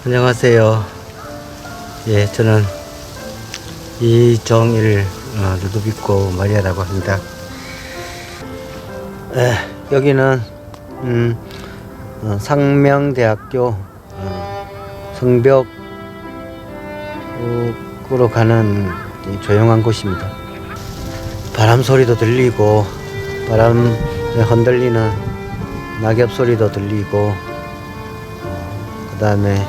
안녕하세요. 예, 저는 이정일 루도비코 마리아라고 합니다. 여기는 상명대학교 성벽으로 가는 조용한 곳입니다. 바람 소리도 들리고 바람에 흔들리는 낙엽 소리도 들리고 그 다음에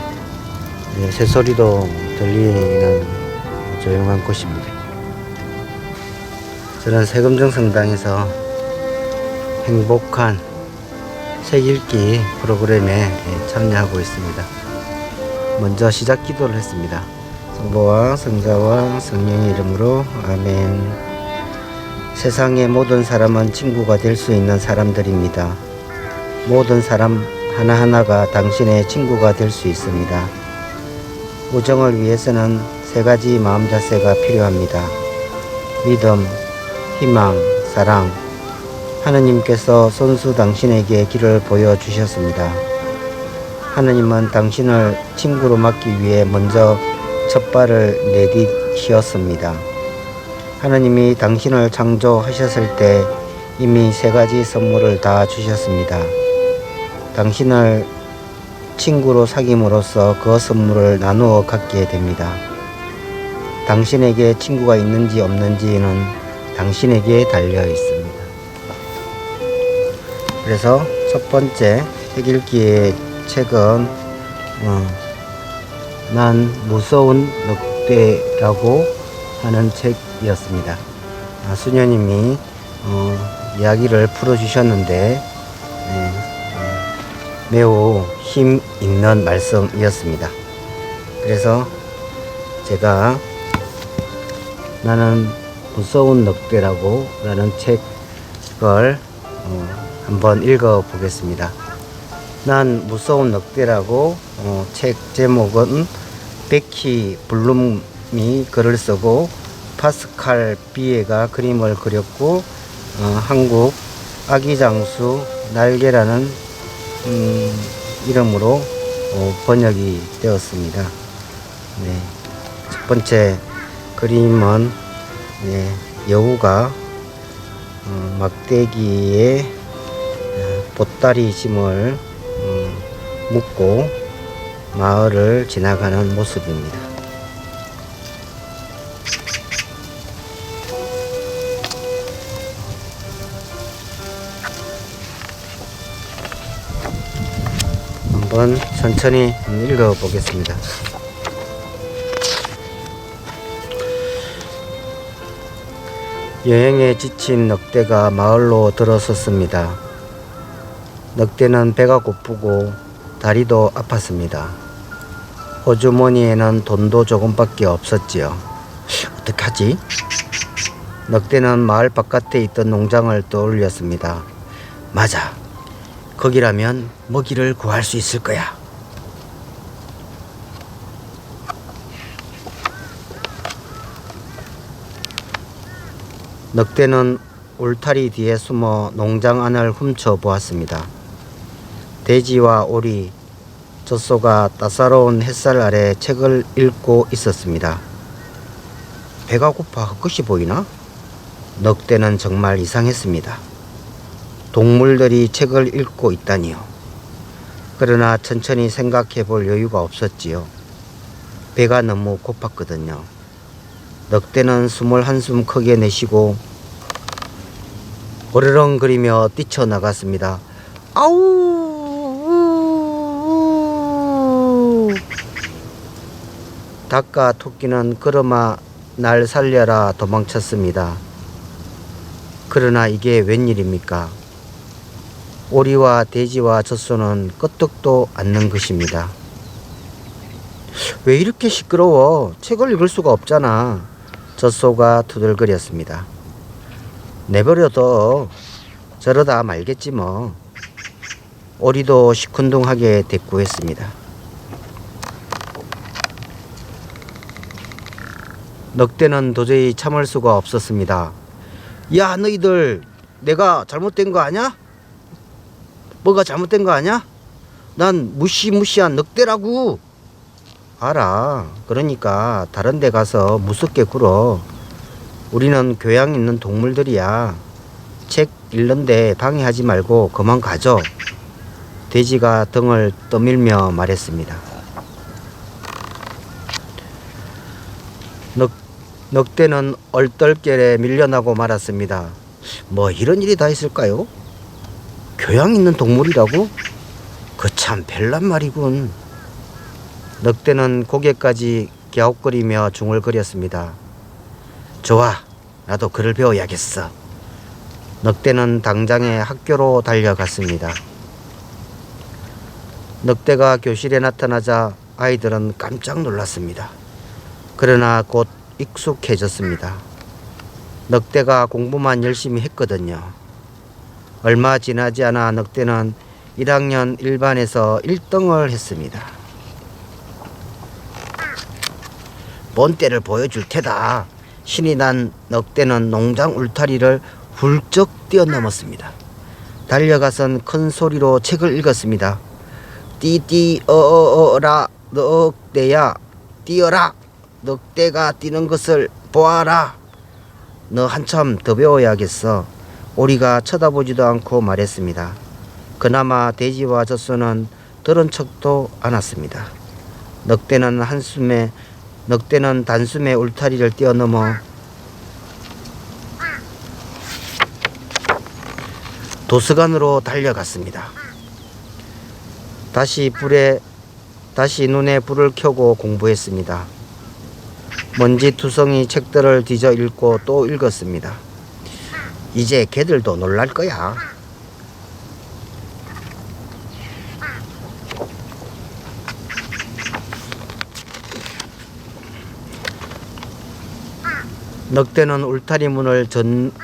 새소리도 들리는 조용한 곳입니다. 저는 세금정 성당에서 행복한 책 읽기 프로그램에 참여하고 있습니다. 먼저 시작 기도를 했습니다. 성부와 성자와 성령의 이름으로 아멘. 세상의 모든 사람은 친구가 될 수 있는 사람들입니다. 모든 사람 하나하나가 당신의 친구가 될 수 있습니다. 우정을 위해서는 세 가지 마음 자세가 필요합니다. 믿음, 희망, 사랑. 하느님께서 선수 당신에게 길을 보여주셨습니다. 하느님은 당신을 친구로 맞기 위해 먼저 첫 발을 내디디셨습니다. 하느님이 당신을 창조하셨을 때 이미 세 가지 선물을 다 주셨습니다. 당신을 친구로 사귐으로써 그 선물을 나누어 갖게 됩니다. 당신에게 친구가 있는지 없는지는 당신에게 달려 있습니다. 그래서 첫 번째 책 읽기의 책은 난 무서운 늑대라고 하는 책이었습니다. 수녀님이 이야기를 풀어주셨는데 매우 힘 있는 말씀이었습니다. 그래서 제가 나는 무서운 늑대라고 라는 책을 한번 읽어 보겠습니다. 난 무서운 늑대라고 책 제목은 베키 블룸이 글을 쓰고 파스칼 비에가 그림을 그렸고 한국 아기장수 날개라는 이름으로 번역이 되었습니다. 네. 첫 번째 그림은 여우가 막대기에 보따리 짐을 묶고 마을을 지나가는 모습입니다. 한번 천천히 읽어 보겠습니다. 여행에 지친 늑대가 마을로 들어섰습니다. 늑대는 배가 고프고 다리도 아팠습니다. 호주머니에는 돈도 조금밖에 없었지요. 어떡하지? 늑대는 마을 바깥에 있던 농장을 떠올렸습니다. 맞아. 거기라면 먹이를 구할 수 있을 거야. 늑대는 울타리 뒤에 숨어 농장 안을 훔쳐보았습니다. 돼지와 오리, 젖소가 따사로운 햇살 아래 책을 읽고 있었습니다. 배가 고파 헛것이 보이나? 늑대는 정말 이상했습니다. 동물들이 책을 읽고 있다니요. 그러나 천천히 생각해 볼 여유가 없었지요. 배가 너무 고팠거든요. 늑대는 숨을 한숨 크게 내쉬고 어르렁거리며 뛰쳐나갔습니다. 아우! 닭과 토끼는 걸음아 날 살려라 도망쳤습니다. 그러나 이게 웬일입니까? 오리와 돼지와 젖소는 끄떡도 않는 것입니다. 왜 이렇게 시끄러워? 책을 읽을 수가 없잖아. 젖소가 투덜거렸습니다. 내버려둬. 저러다 말겠지 뭐. 오리도 시큰둥하게 대꾸했습니다. 늑대는 도저히 참을 수가 없었습니다. 야, 너희들 내가 잘못된 거 아냐? 뭐가 잘못된 거 아냐? 난 무시무시한 늑대라고. 알아. 그러니까 다른 데 가서 무섭게 굴어. 우리는 교양 있는 동물들이야. 책 읽는데 방해하지 말고 그만 가죠. 돼지가 등을 떠밀며 말했습니다. 늑대는 얼떨결에 밀려나고 말았습니다. 뭐 이런 일이 다 있을까요? 교양 있는 동물이라고? 그 참 별난 말이군. 늑대는 고개까지 갸웃거리며 중얼거렸습니다. 좋아, 나도 글을 배워야겠어. 늑대는 당장에 학교로 달려갔습니다. 늑대가 교실에 나타나자 아이들은 깜짝 놀랐습니다. 그러나 곧 익숙해졌습니다. 늑대가 공부만 열심히 했거든요. 얼마 지나지 않아 늑대는 1학년 1반에서 1등을 했습니다. 본때를 보여줄 테다. 신이 난 늑대는 농장 울타리를 훌쩍 뛰어넘었습니다. 달려가선 큰 소리로 책을 읽었습니다. 띠띠어어라 늑대야 뛰어라. 늑대가 뛰는 것을 보아라. 너 한참 더 배워야겠어. 오리가 쳐다보지도 않고 말했습니다. 그나마 돼지와 젖소는 들은 척도 않았습니다. 늑대는 단숨에 울타리를 뛰어넘어 도서관으로 달려갔습니다. 다시 눈에 불을 켜고 공부했습니다. 먼지투성이 책들을 뒤져 읽고 또 읽었습니다. 이제 개들도 놀랄 거야. 늑대는 울타리 문을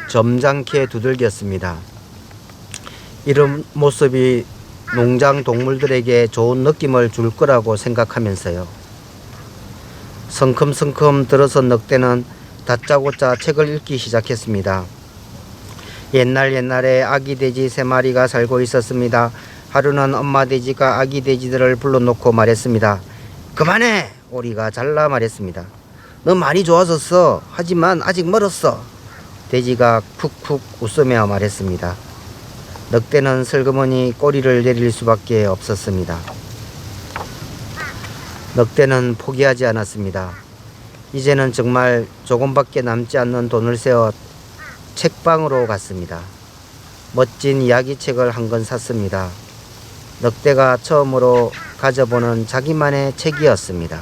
점잖게 두들겼습니다. 이런 모습이 농장 동물들에게 좋은 느낌을 줄 거라고 생각하면서요. 성큼성큼 들어선 늑대는 다짜고짜 책을 읽기 시작했습니다. 옛날에 아기 돼지 3마리가 살고 있었습니다. 하루는 엄마 돼지가 아기 돼지들을 불러놓고 말했습니다. 그만해! 오리가 잘라 말했습니다. 너 많이 좋아졌어. 하지만 아직 멀었어. 돼지가 쿡쿡 웃으며 말했습니다. 늑대는 슬그머니 꼬리를 내릴 수밖에 없었습니다. 늑대는 포기하지 않았습니다. 이제는 정말 조금밖에 남지 않는 돈을 세워 책방으로 갔습니다. 멋진 이야기책을 한 권 샀습니다. 늑대가 처음으로 가져보는 자기만의 책이었습니다.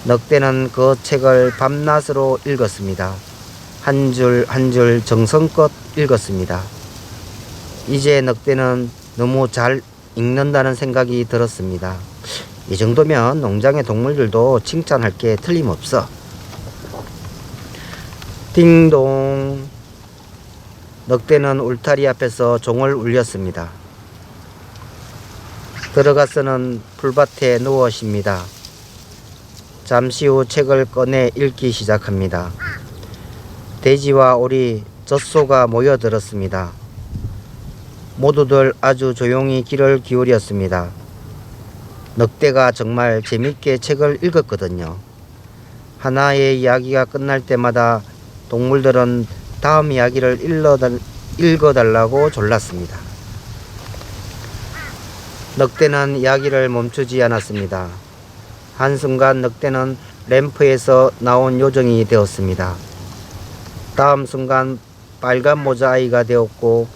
늑대는 그 책을 밤낮으로 읽었습니다. 한 줄 한 줄 정성껏 읽었습니다. 이제 늑대는 너무 잘 읽는다는 생각이 들었습니다. 이 정도면 농장의 동물들도 칭찬할 게 틀림없어. 띵동. 늑대는 울타리 앞에서 종을 울렸습니다. 들어가서는 풀밭에 누워 쉽니다. 잠시 후 책을 꺼내 읽기 시작합니다. 돼지와 오리, 젖소가 모여들었습니다. 모두들 아주 조용히 귀를 기울였습니다. 늑대가 정말 재밌게 책을 읽었거든요. 하나의 이야기가 끝날 때마다 동물들은 다음 이야기를 읽어달라고 졸랐습니다. 늑대는 이야기를 멈추지 않았습니다. 한순간 늑대는 램프에서 나온 요정이 되었습니다. 다음 순간 빨간 모자 아이가 되었고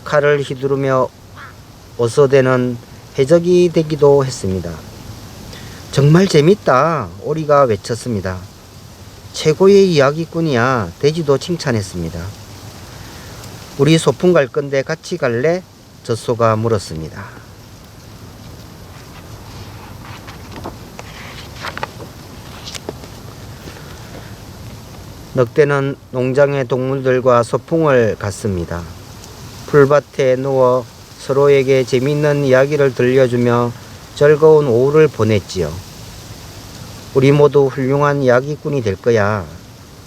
칼을 휘두르며 어서대는 해적이 되기도 했습니다. 정말 재밌다. 오리가 외쳤습니다. 최고의 이야기꾼이야. 돼지도 칭찬했습니다. 우리 소풍 갈 건데 같이 갈래? 젖소가 물었습니다. 늑대는 농장의 동물들과 소풍을 갔습니다. 풀밭에 누워 서로에게 재미있는 이야기를 들려주며 즐거운 오후를 보냈지요. 우리 모두 훌륭한 이야기꾼이 될 거야.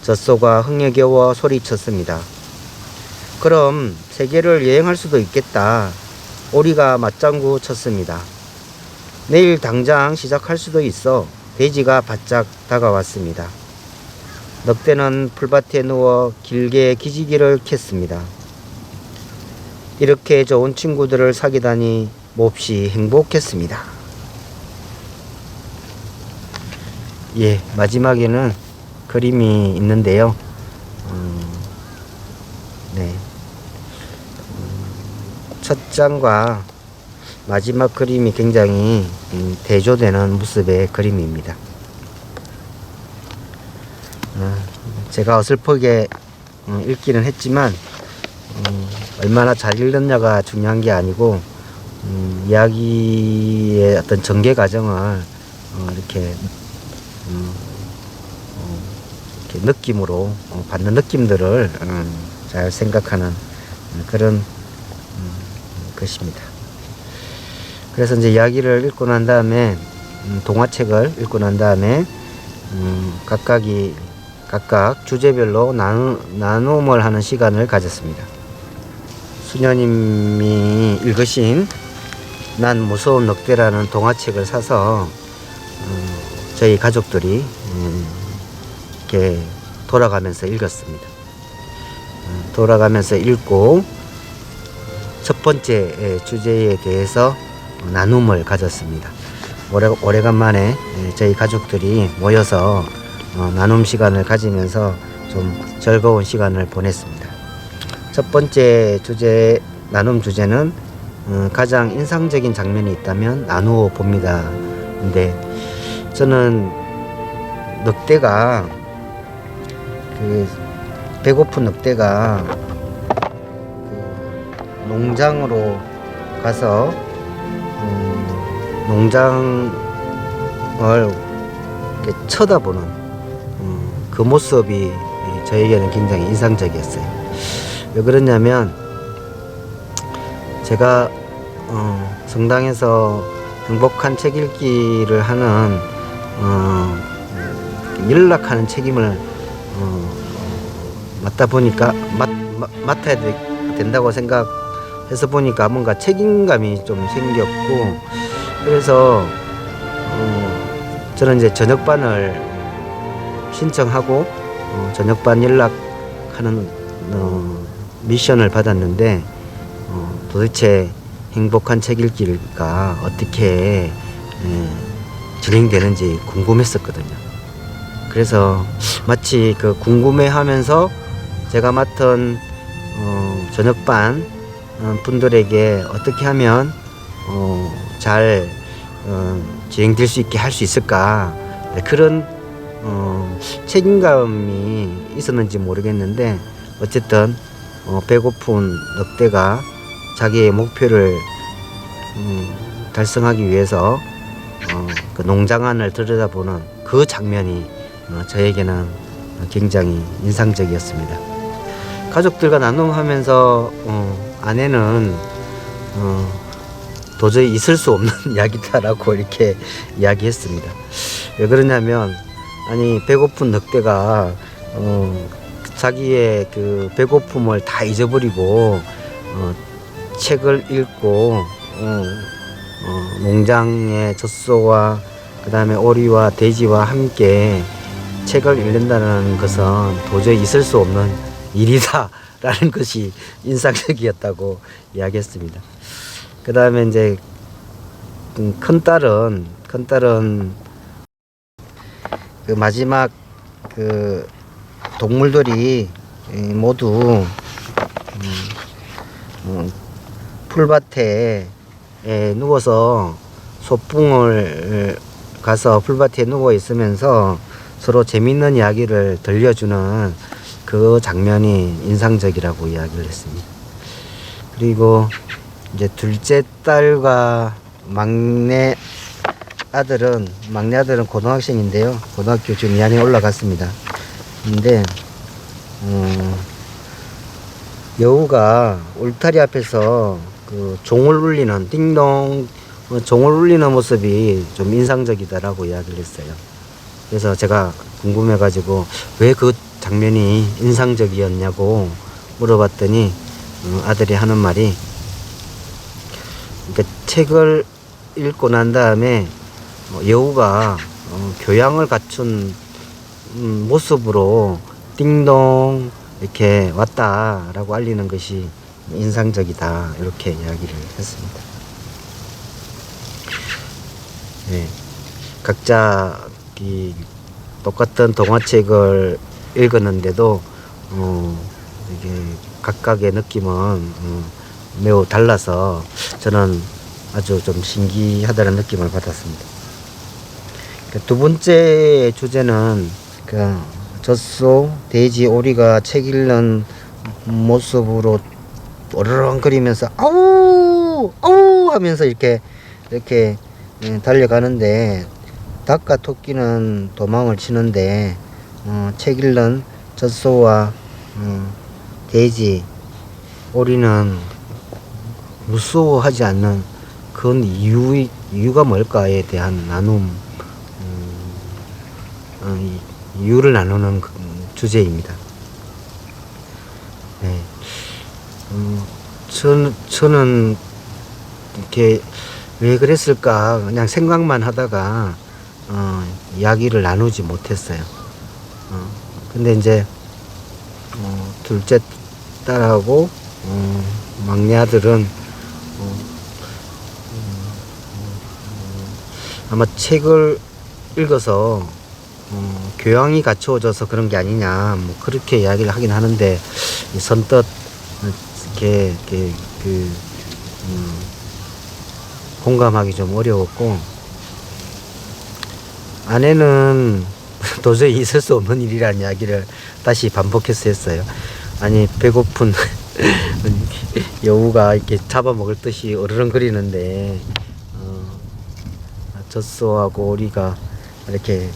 젖소가 흥에 겨워 소리쳤습니다. 그럼 세계를 여행할 수도 있겠다. 오리가 맞장구 쳤습니다. 내일 당장 시작할 수도 있어 대지가 바짝 다가왔습니다. 늑대는 풀밭에 누워 길게 기지개를 켰습니다. 이렇게 좋은 친구들을 사귀다니 몹시 행복했습니다. 예, 마지막에는 그림이 있는데요. 네. 첫 장과 마지막 그림이 굉장히 대조되는 모습의 그림입니다. 제가 어설프게 읽기는 했지만 얼마나 잘 읽느냐가 중요한 게 아니고 이야기의 어떤 전개 과정을 이렇게 느낌으로 받는 느낌들을 잘 생각하는 그런 것입니다. 그래서 이제 이야기를 읽고 난 다음에 동화책을 읽고 난 다음에 각각 주제별로 나눔을 하는 시간을 가졌습니다. 수녀님이 읽으신 난 무서운 늑대라는 동화책을 사서 저희 가족들이 이렇게 돌아가면서 읽었습니다. 돌아가면서 읽고 첫 번째 주제에 대해서 나눔을 가졌습니다. 오래간만에 저희 가족들이 모여서 나눔 시간을 가지면서 좀 즐거운 시간을 보냈습니다. 첫 번째 주제, 나눔 주제는 가장 인상적인 장면이 있다면 나누어 봅니다. 근데 저는 늑대가 배고픈 늑대가 농장으로 가서 농장을 이렇게 쳐다보는 그 모습이 저에게는 굉장히 인상적이었어요. 왜 그러냐면 제가 성당에서 행복한 책 읽기를 하는 연락하는 책임을 맡아야 된다고 생각해서 보니까 뭔가 책임감이 좀 생겼고, 그래서 저는 이제 저녁반을 신청하고 저녁반 연락하는 미션을 받았는데 도대체 행복한 책 읽기가 어떻게 진행되는지 궁금했었거든요. 그래서 마치 그 궁금해하면서 제가 맡은 저녁반 분들에게 어떻게 하면 잘 진행될 수 있게 할 수 있을까, 그런 책임감이 있었는지 모르겠는데 어쨌든 배고픈 늑대가 자기의 목표를 달성하기 위해서 그 농장 안을 들여다보는 그 장면이 저에게는 굉장히 인상적이었습니다. 가족들과 나눔하면서 아내는 도저히 있을 수 없는 이야기다라고 이렇게 이야기했습니다. 왜 그러냐면, 아니, 배고픈 늑대가 자기의 그 배고픔을 다 잊어버리고 책을 읽고 농장의 젖소와 그 다음에 오리와 돼지와 함께 책을 읽는다는 것은 도저히 있을 수 없는 일이다 라는 것이 인상적이었다고 이야기했습니다. 그 다음에 이제 큰딸은 그 마지막 그 동물들이 모두 풀밭에 누워서 소풍을 가서 풀밭에 누워 있으면서 서로 재밌는 이야기를 들려주는 그 장면이 인상적이라고 이야기를 했습니다. 그리고 이제 둘째 딸과 막내 아들은 고등학생인데요. 고등학교 지금 2학년에 올라갔습니다. 근데 여우가 울타리 앞에서 그 종을 울리는 띵동 종을 울리는 모습이 좀 인상적이다라고 이야기를 했어요. 그래서 제가 궁금해가지고 왜 그 장면이 인상적이었냐고 물어봤더니 아들이 하는 말이, 그러니까 책을 읽고 난 다음에 여우가 교양을 갖춘 모습으로 띵동 이렇게 왔다라고 알리는 것이 인상적이다, 이렇게 이야기를 했습니다. 네, 각자 이 똑같은 동화책을 읽었는데도 이게 각각의 느낌은 매우 달라서 저는 아주 좀 신기하다는 느낌을 받았습니다. 두 번째 주제는 젖소, 돼지, 오리가 책 읽는 모습으로 어르렁거리면서 아우 아우 하면서 이렇게 달려가는데, 닭과 토끼는 도망을 치는데 책 읽는 젖소와 돼지, 오리는 무서워하지 않는 그런 이유가 뭘까에 대한 나눔, 이유를 나누는 주제입니다. 네. 저는 이렇게 왜 그랬을까 그냥 생각만 하다가 이야기를 나누지 못했어요. 근데 이제 둘째 딸하고 막내 아들은 아마 책을 읽어서 교양이 갖추어져서 그런 게 아니냐, 뭐 그렇게 이야기를 하긴 하는데, 선뜻 공감하기 좀 어려웠고, 아내는 도저히 있을 수 없는 일이라는 이야기를 다시 반복해서 했어요. 아니, 배고픈 여우가 이렇게 잡아먹을 듯이 어르렁거리는데 젖소하고 오리가 이렇게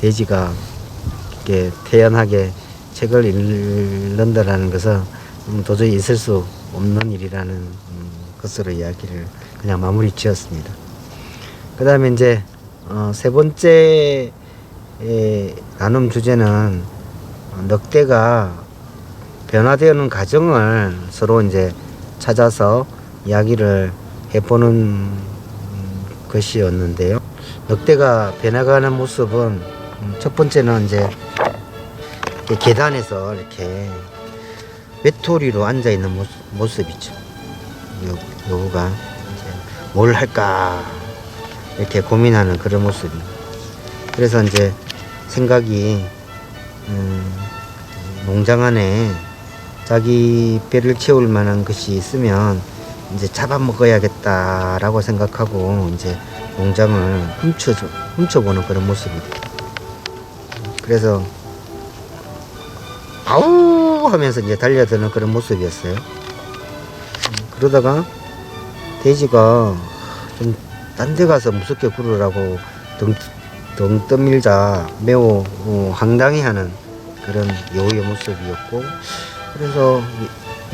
돼지가 이렇게 태연하게 책을 읽는다라는 것은 도저히 있을 수 없는 일이라는 것으로 이야기를 그냥 마무리 지었습니다. 그 다음에 이제 세 번째 나눔 주제는 늑대가 변화되는 과정을 서로 이제 찾아서 이야기를 해보는 것이었는데요. 늑대가 변해가는 모습은 첫 번째는 이제 계단에서 이렇게 외톨이로 앉아 있는 모습이죠. 여우가 이제 뭘 할까 이렇게 고민하는 그런 모습이. 그래서 이제 생각이 농장 안에 자기 배를 채울 만한 것이 있으면 이제 잡아먹어야겠다라고 생각하고 이제 농장을 훔쳐보는 그런 모습입니다. 그래서 아우 하면서 이제 달려드는 그런 모습이었어요. 그러다가 돼지가 좀 딴 데 가서 무섭게 굴으라고 등 떠밀자 매우 황당해하는 그런 여우의 모습이었고, 그래서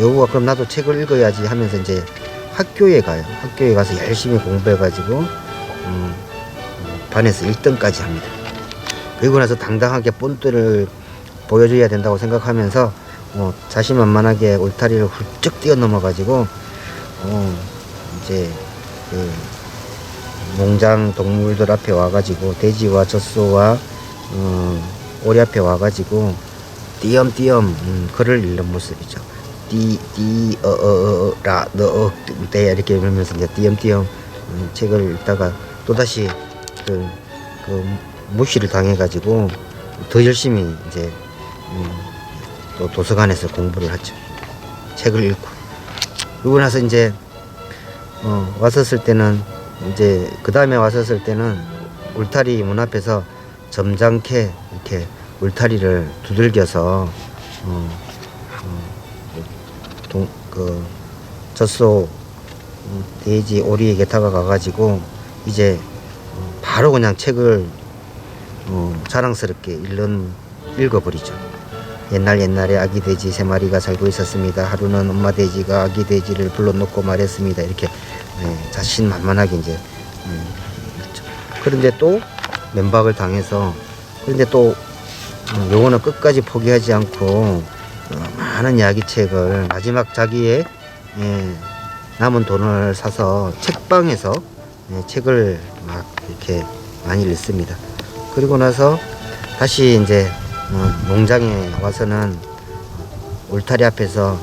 여우가 그럼 나도 책을 읽어야지 하면서 이제 학교에 가요. 학교에 가서 열심히 공부해가지고 반에서 1등까지 합니다. 그리고 나서 당당하게 본ጥ를 보여줘야 된다고 생각하면서 자신만만하게 울타리를 훌쩍 뛰어넘어가지고 이제 그 농장 동물들 앞에 와가지고 돼지와 젖소와 오리 앞에 와가지고 띄엄띄엄 글을 읽는 모습이죠. 띠어어라너때 이렇게 이러면서 이제 띄엄띄엄 책을 읽다가 또다시 그 무시를 당해가지고 더 열심히 이제 또 도서관에서 공부를 하죠. 책을 읽고. 그러고 나서 이제 왔었을 때는 이제 그 다음에 왔었을 때는 울타리 문 앞에서 점잖게 이렇게 울타리를 두들겨서 그 젖소 돼지 오리에게 다가가가지고 이제 바로 그냥 책을 자랑스럽게 읽어버리죠. 옛날에 아기 돼지 3마리가 살고 있었습니다. 하루는 엄마 돼지가 아기 돼지를 불러놓고 말했습니다. 이렇게 자신만만하게 이제 읽죠. 그런데 또 면박을 당해서, 그런데 또 요거는 끝까지 포기하지 않고 많은 이야기책을 마지막 자기의 남은 돈을 사서 책방에서 책을 막 이렇게 많이 읽습니다. 그리고 나서 다시 이제 농장에 와서는 울타리 앞에서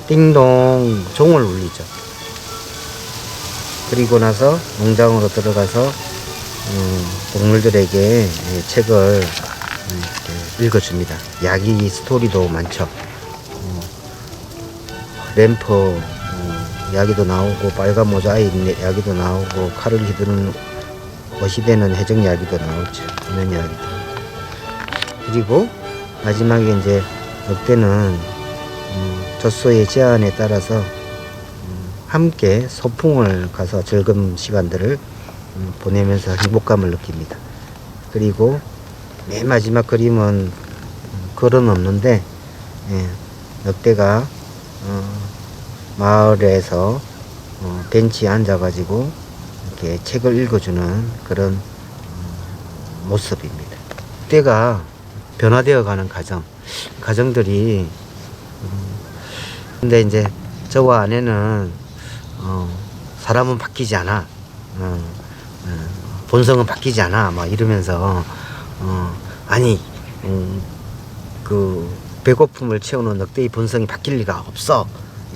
띵동 종을 울리죠. 그리고 나서 농장으로 들어가서 동물들에게 책을 읽어줍니다. 야기 스토리도 많죠. 램프 이야기도 나오고, 빨간 모자 아이 이야기도 나오고, 칼을 휘두르는 어시되는 해적 이야기도 나오죠. 이런 이야기들. 그리고 마지막에 이제 늑대는 젖소의 제안에 따라서 함께 소풍을 가서 즐거운 시간들을 보내면서 행복감을 느낍니다. 그리고 맨 마지막 그림은 글은 없는데, 늑대가 마을에서 벤치에 앉아가지고 이렇게 책을 읽어주는 그런 모습입니다. 늑대가 변화되어가는 가정들이 근데 이제 저와 아내는 사람은 바뀌지 않아, 본성은 바뀌지 않아, 막 이러면서 아니 그 배고픔을 채우는 늑대의 본성이 바뀔 리가 없어,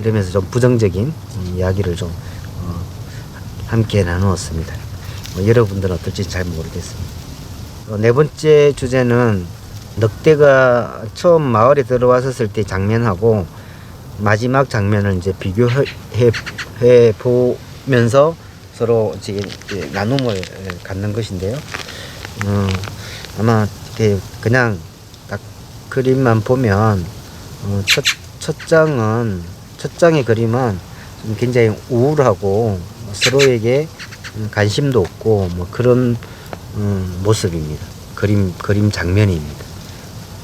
이러면서 좀 부정적인 이야기를 좀 함께 나누었습니다. 여러분들은 어떨지 잘 모르겠습니다. 네 번째 주제는 늑대가 처음 마을에 들어왔었을 때 장면하고 마지막 장면을 이제 비교해 보면서 서로 지금 나눔을 갖는 것인데요. 아마 이렇게 그냥 딱 그림만 보면 첫 장의 그림은 좀 굉장히 우울하고 서로에게 관심도 없고 뭐 그런 모습입니다. 그림 장면입니다.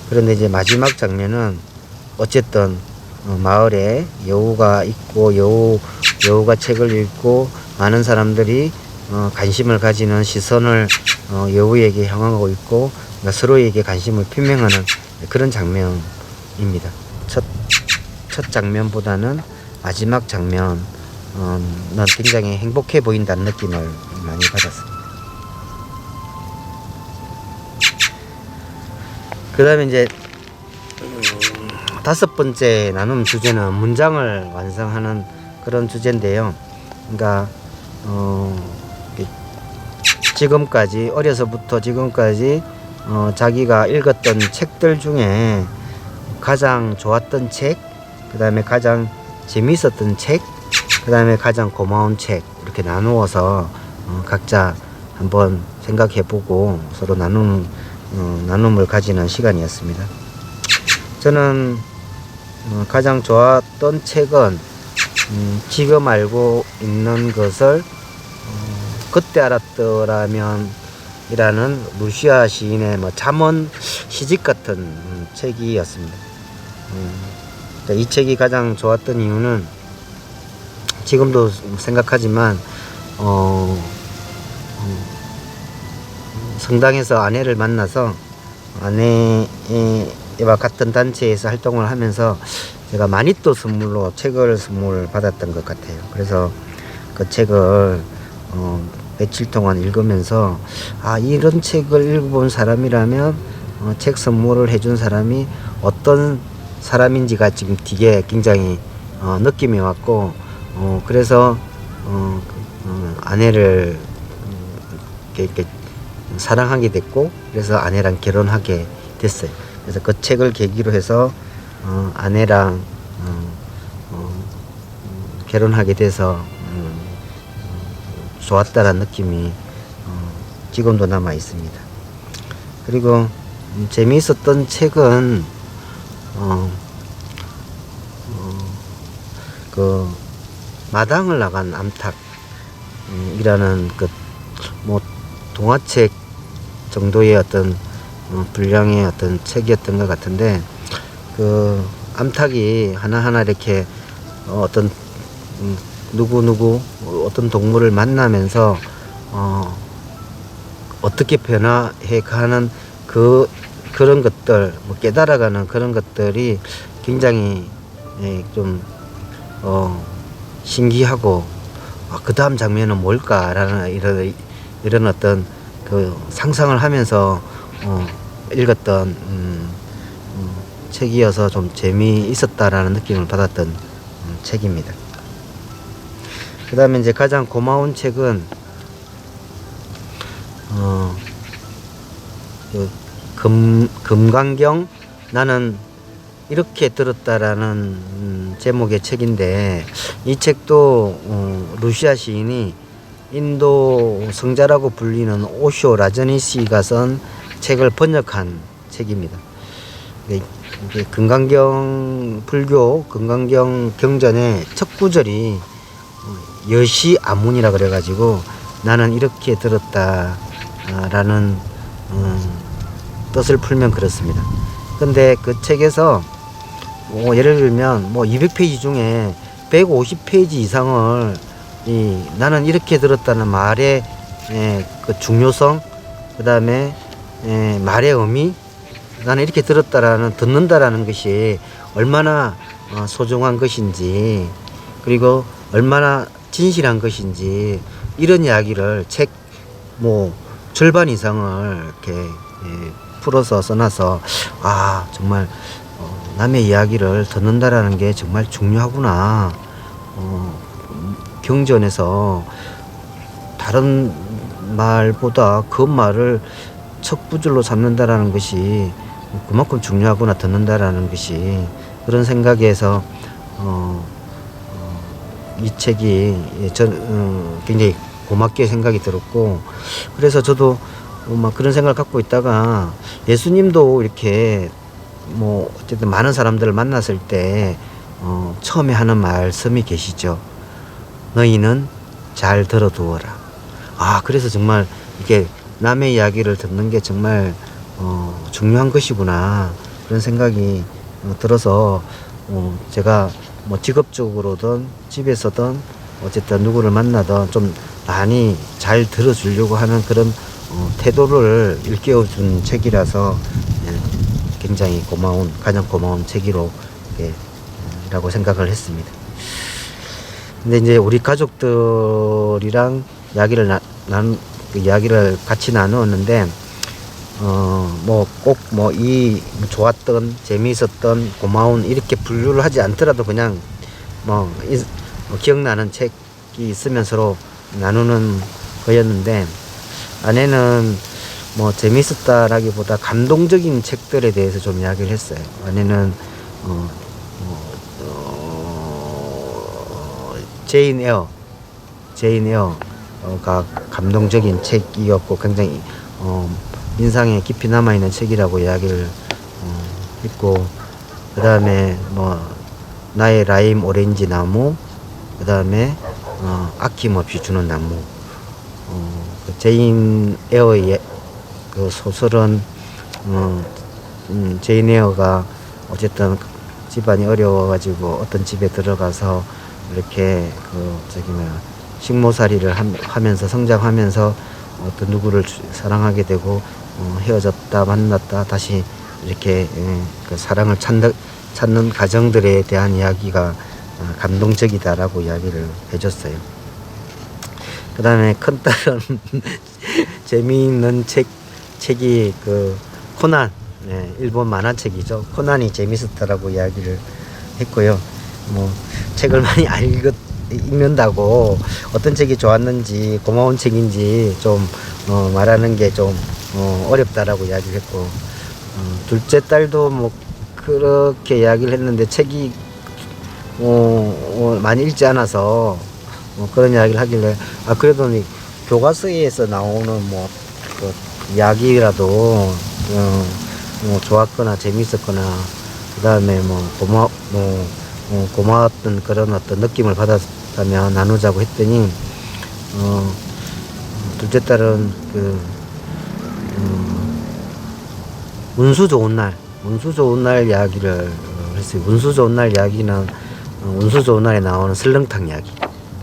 그런데 이제 마지막 장면은 어쨌든 마을에 여우가 있고 여우가 책을 읽고 많은 사람들이 관심을 가지는 시선을 여우에게 향하고 있고, 그러니까 서로에게 관심을 표명하는 그런 장면입니다. 첫 장면보다는 마지막 장면은 굉장히 행복해 보인다는 느낌을 많이 받았습니다. 그 다음에 이제 다섯 번째 나눔 주제는 문장을 완성하는 그런 주제인데요. 그러니까 지금까지 어려서부터 지금까지 자기가 읽었던 책들 중에 가장 좋았던 책, 그 다음에 가장 재미있었던 책, 그 다음에 가장 고마운 책, 이렇게 나누어서 각자 한번 생각해보고 서로 나눔을 가지는 시간이었습니다. 저는 가장 좋았던 책은 지금 알고 있는 것을 그때 알았더라면 이라는 루시아 시인의 잠언 시집 같은 책이었습니다. 이 책이 가장 좋았던 이유는 지금도 생각하지만 성당에서 아내를 만나서 아내와 같은 단체에서 활동을 하면서 제가 마니또 선물로 책을 선물 받았던 것 같아요. 그래서 그 책을 며칠 동안 읽으면서 이런 책을 읽어본 사람이라면 책 선물을 해준 사람이 어떤 사람인지가 지금 되게 굉장히 느낌이 왔고, 그래서 아내를 이렇게 사랑하게 됐고, 그래서 아내랑 결혼하게 됐어요. 그래서 그 책을 계기로 해서 아내랑 결혼하게 돼서 좋았다는 느낌이 지금도 남아 있습니다. 그리고 재미있었던 책은 그 마당을 나간 암탉이라는 동화책 정도의 어떤 분량의 어떤 책이었던 것 같은데, 그 암탉이 하나하나 이렇게 어떤 누구 어떤 동물을 만나면서 어떻게 변화해 가는 그런 것들, 깨달아가는 그런 것들이 굉장히 좀 신기하고 그 다음 장면은 뭘까라는 이런 어떤 그 상상을 하면서 읽었던 책이어서 좀 재미있었다라는 느낌을 받았던 책입니다. 그 다음에 이제 가장 고마운 책은 금강경 나는 이렇게 들었다라는 제목의 책인데, 이 책도 루시아 시인이 인도 성자라고 불리는 오쇼 라저니시가 쓴 책을 번역한 책입니다. 이게 금강경 불교 금강경 경전의 첫 구절이 여시 아문이라 그래가지고 나는 이렇게 들었다라는 뜻을 풀면 그렇습니다. 근데 그 책에서 예를 들면 200페이지 중에 150페이지 이상을 나는 이렇게 들었다는 말의 그 중요성, 그 다음에 말의 의미, 나는 이렇게 듣는다라는 것이 얼마나 소중한 것인지, 그리고 얼마나 진실한 것인지, 이런 이야기를 책 절반 이상을 이렇게 풀어서 써놔서 정말 남의 이야기를 듣는다라는 게 정말 중요하구나. 경전에서 다른 말보다 그 말을 첫 구절로 삼는다라는 것이 그만큼 중요하구나, 듣는다라는 것이. 그런 생각에서 이 책이 굉장히 고맙게 생각이 들었고, 그래서 저도 그런 생각을 갖고 있다가 예수님도 이렇게 어쨌든 많은 사람들을 만났을 때 처음에 하는 말씀이 계시죠. 너희는 잘 들어두어라. 그래서 정말 이게 남의 이야기를 듣는 게 정말 중요한 것이구나, 그런 생각이 들어서 제가 직업적으로든 집에서든 어쨌든 누구를 만나든 좀 많이 잘 들어주려고 하는 그런 태도를 일깨워준 책이라서 굉장히 가장 고마운 책이라고 생각을 했습니다. 근데 이제 우리 가족들이랑 이야기를 같이 나누었는데, 꼭 이 좋았던, 재미있었던, 고마운 이렇게 분류를 하지 않더라도 그냥 기억나는 책이 있으면 서로 나누는 거였는데, 아내는 재미있었다라기보다 감동적인 책들에 대해서 좀 이야기를 했어요. 아내는 제인 에어가 감동적인 책이었고 굉장히 인상에 깊이 남아있는 책이라고 이야기를 했고, 그 다음에 나의 라임 오렌지 나무, 그 다음에 아낌없이 주는 나무. 제인 에어의 그 소설은 제인 에어가 어쨌든 집안이 어려워가지고 어떤 집에 들어가서 이렇게 식모살이를 하면서 성장하면서 어떤 누구를 사랑하게 되고 헤어졌다 만났다 다시 이렇게 그 사랑을 찾는 가정들에 대한 이야기가 감동적이다라고 이야기를 해줬어요. 그 다음에 큰딸은 재미있는 책이 그 코난, 일본 만화책이죠. 코난이 재밌었다라고 이야기를 했고요. 책을 많이 읽는다고 어떤 책이 좋았는지 고마운 책인지 좀 말하는 게 좀 어렵다라고 이야기를 했고, 둘째 딸도 그렇게 이야기를 했는데 책이 많이 읽지 않아서 그런 이야기를 하길래 그래도 교과서에서 나오는 그 이야기라도 좋았거나 재밌었거나 그 다음에 고마웠던 그런 어떤 느낌을 받았다면 나누자고 했더니 둘째 딸은 운수 좋은 날 이야기를 했어요. 운수 좋은 날 이야기는 운수 좋은 날에 나오는 설렁탕 이야기.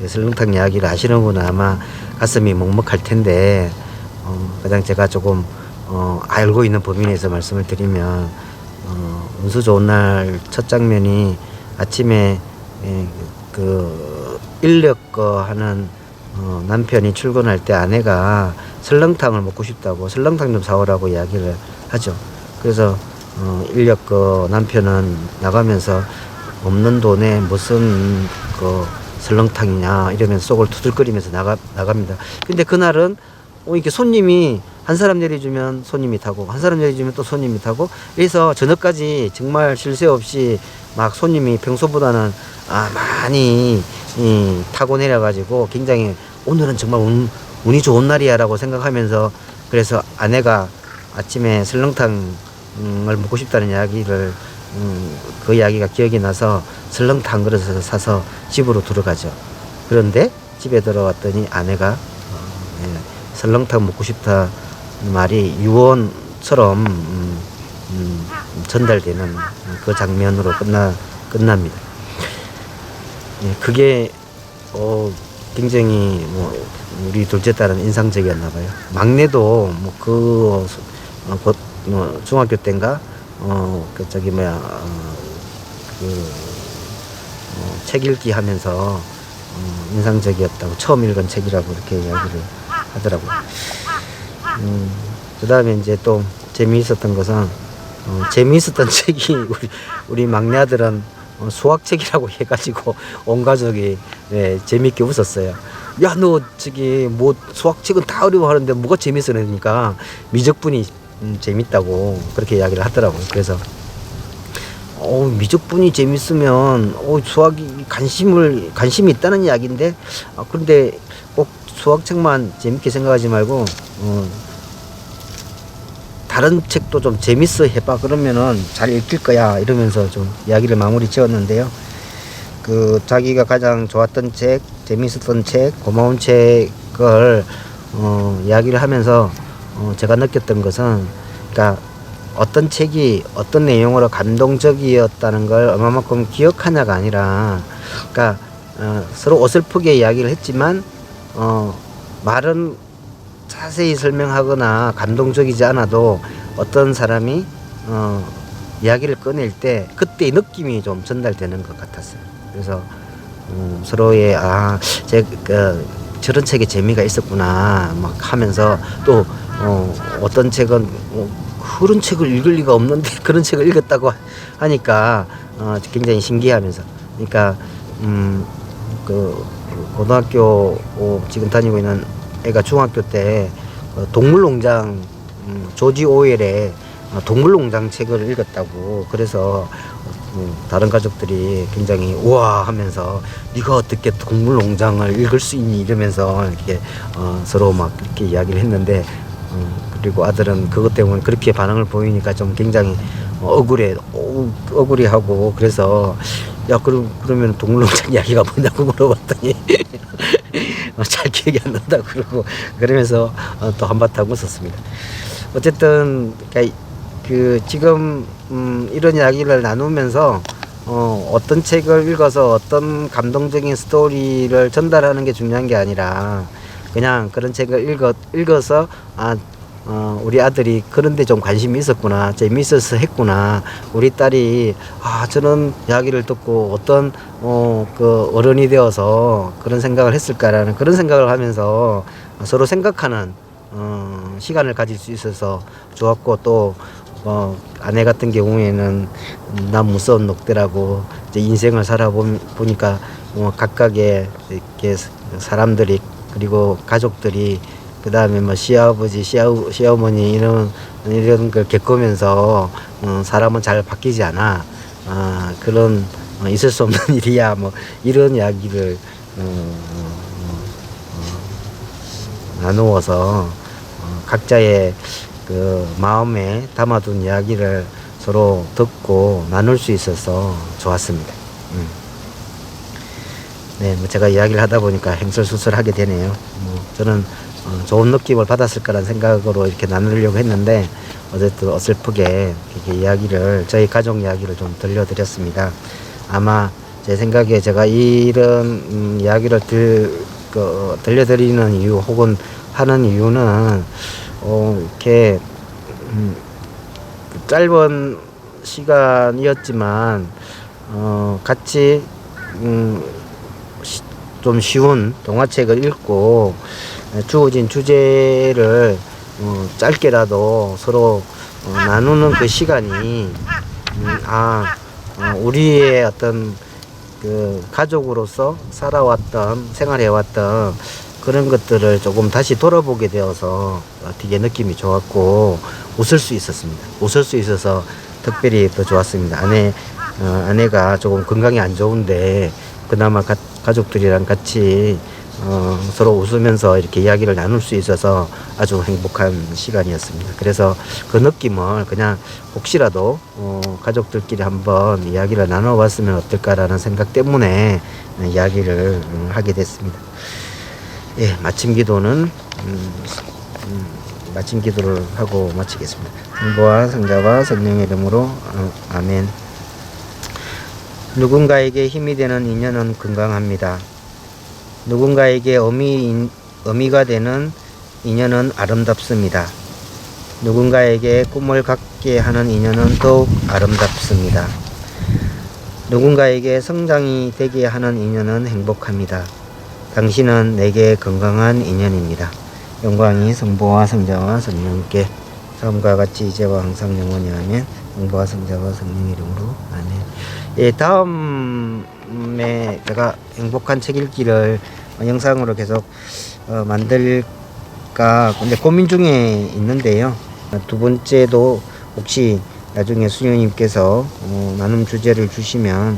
설렁탕 이야기를 아시는 분은 아마 가슴이 먹먹할 텐데, 가장 제가 조금 알고 있는 범위 내에서 말씀을 드리면, 운수 좋은 날 첫 장면이 아침에 그 인력거 하는 남편이 출근할 때 아내가 설렁탕을 먹고 싶다고 설렁탕 좀 사오라고 이야기를 하죠. 그래서 인력 그 남편은 나가면서 없는 돈에 무슨 그 설렁탕이냐 이러면서 속을 투덜거리면서 나갑니다. 근데 그날은 이렇게 손님이 한 사람 내려주면 손님이 타고 한 사람 내려주면 또 손님이 타고 그래서 저녁까지 정말 쉴 새 없이 막 손님이 평소보다는 많이 타고 내려가지고 굉장히 오늘은 정말 운이 좋은 날이야라고 생각하면서 그래서 아내가 아침에 설렁탕을 먹고 싶다는 이야기를 그 이야기가 기억이 나서 설렁탕 그릇을 사서 집으로 들어가죠. 그런데 집에 들어왔더니 아내가 설렁탕 먹고 싶다 말이 유언처럼 전달되는 그 장면으로 끝납니다. 그게 굉장히 우리 둘째 딸은 인상적이었나 봐요. 막내도 중학교 때인가 책 읽기 하면서 인상적이었다고 처음 읽은 책이라고 이렇게 이야기를 하더라고요. 그 다음에 이제 또 재미있었던 것은 재미있었던 책이 우리 막내 아들은 수학책이라고 해가지고 온 가족이 재밌게 웃었어요. 야, 너 뭐 수학책은 다 어려워하는데 뭐가 재밌어? 그러니까 미적분이 재밌다고 그렇게 이야기를 하더라고요. 그래서 미적분이 재밌으면 수학이 관심이 있다는 이야기인데 그런데 꼭 수학책만 재밌게 생각하지 말고 다른 책도 좀 재밌어 해봐. 그러면은 잘 읽힐 거야. 이러면서 좀 이야기를 마무리 지었는데요. 자기가 가장 좋았던 책, 재밌었던 책, 고마운 책을 이야기를 하면서 제가 느꼈던 것은 그러니까 어떤 책이 어떤 내용으로 감동적이었다는 걸 얼마만큼 기억하냐가 아니라 그러니까 서로 어설프게 이야기를 했지만 말은 자세히 설명하거나 감동적이지 않아도 어떤 사람이 이야기를 꺼낼 때 그때의 느낌이 좀 전달되는 것 같았어요. 그래서 서로의 저런 책에 재미가 있었구나 막 하면서 또 어떤 책은 그런 책을 읽을 리가 없는데 그런 책을 읽었다고 하니까 굉장히 신기하면서 그러니까 고등학교 지금 다니고 있는 애가 중학교 때 동물농장 조지 오웰의 동물농장 책을 읽었다고 그래서 다른 가족들이 굉장히 우와 하면서 네가 어떻게 동물농장을 읽을 수 있니 이러면서 이렇게 서로 막 이렇게 이야기를 했는데 그리고 아들은 그것 때문에 그렇게 반응을 보이니까 좀 굉장히 억울해하고 그래서 야 그러면 동물농장 이야기가 뭐냐고 물어봤더니 잘 기억이 안 난다 그러고 그러면서 또 한바탕 웃었습니다. 어쨌든 지금 이런 이야기를 나누면서 어떤 책을 읽어서 어떤 감동적인 스토리를 전달하는 게 중요한 게 아니라 그냥 그런 책을 읽어서 우리 아들이 그런데 좀 관심이 있었구나 재미있어서 했구나 우리 딸이 저런 이야기를 듣고 어떤 어른이 되어서 그런 생각을 했을까라는 그런 생각을 하면서 서로 생각하는 시간을 가질 수 있어서 좋았고 또 아내 같은 경우에는 난 무서운 늑대라고 이제 인생을 살아보니까 각각의 이렇게 사람들이 그리고 가족들이 그 다음에 시아버지, 시어머니 이런 걸 겪으면서 사람은 잘 바뀌지 않아. 그런 있을 수 없는 일이야. 이런 이야기를 나누어서 각자의 그 마음에 담아둔 이야기를 서로 듣고 나눌 수 있어서 좋았습니다. 네, 제가 이야기를 하다 보니까 행설수설하게 되네요. 저는 좋은 느낌을 받았을 거란 생각으로 이렇게 나누려고 했는데 어쨌든 어설프게 이렇게 저희 가족 이야기를 좀 들려드렸습니다. 아마 제 생각에 제가 이런 이야기를 들려드리는 이유 혹은 하는 이유는 이렇게 짧은 시간이었지만 같이 좀 쉬운 동화책을 읽고 주어진 주제를 짧게라도 서로 나누는 그 시간이 우리의 어떤 그 가족으로서 살아왔던 생활해왔던 그런 것들을 조금 다시 돌아보게 되어서 되게 느낌이 좋았고 웃을 수 있었습니다. 웃을 수 있어서 특별히 더 좋았습니다. 아내가 조금 건강이 안 좋은데 그나마 가족들이랑 같이 서로 웃으면서 이렇게 이야기를 나눌 수 있어서 아주 행복한 시간이었습니다. 그래서 그 느낌을 그냥 혹시라도 가족들끼리 한번 이야기를 나눠봤으면 어떨까라는 생각 때문에 이야기를 하게 됐습니다. 예, 마침 기도는 마침 기도를 하고 마치겠습니다. 성부와 성자와 성령의 이름으로 아멘. 누군가에게 힘이 되는 인연은 건강합니다. 누군가에게 의미가 되는 인연은 아름답습니다. 누군가에게 꿈을 갖게 하는 인연은 더욱 아름답습니다. 누군가에게 성장이 되게 하는 인연은 행복합니다. 당신은 내게 건강한 인연입니다. 영광이 성부와 성자와 성령께 처음과 같이 이제와 항상 영원히 아멘. 성부와 성자와 성령의 이름으로 아멘. 예, 다음에 제가 행복한 책 읽기를 영상으로 계속 만들까 근데 고민 중에 있는데요. 두 번째도 혹시 나중에 수녀님께서 나눔 주제를 주시면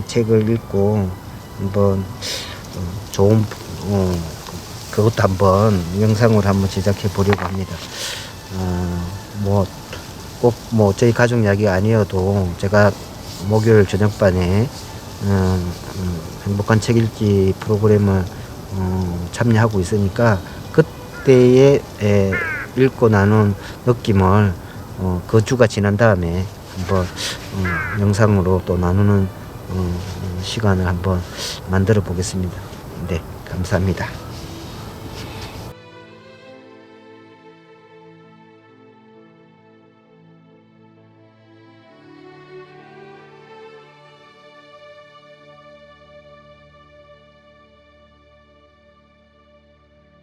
책을 읽고 한번 좋은 그것도 한번 영상으로 한번 제작해 보려고 합니다. 꼭 저희 가족 이야기가 아니어도 제가 목요일 저녁반에 행복한 책 읽기 프로그램을 참여하고 있으니까 그때에 읽고 나눈 느낌을 그 주가 지난 다음에 한번 영상으로 또 나누는 시간을 한번 만들어 보겠습니다. 네, 감사합니다.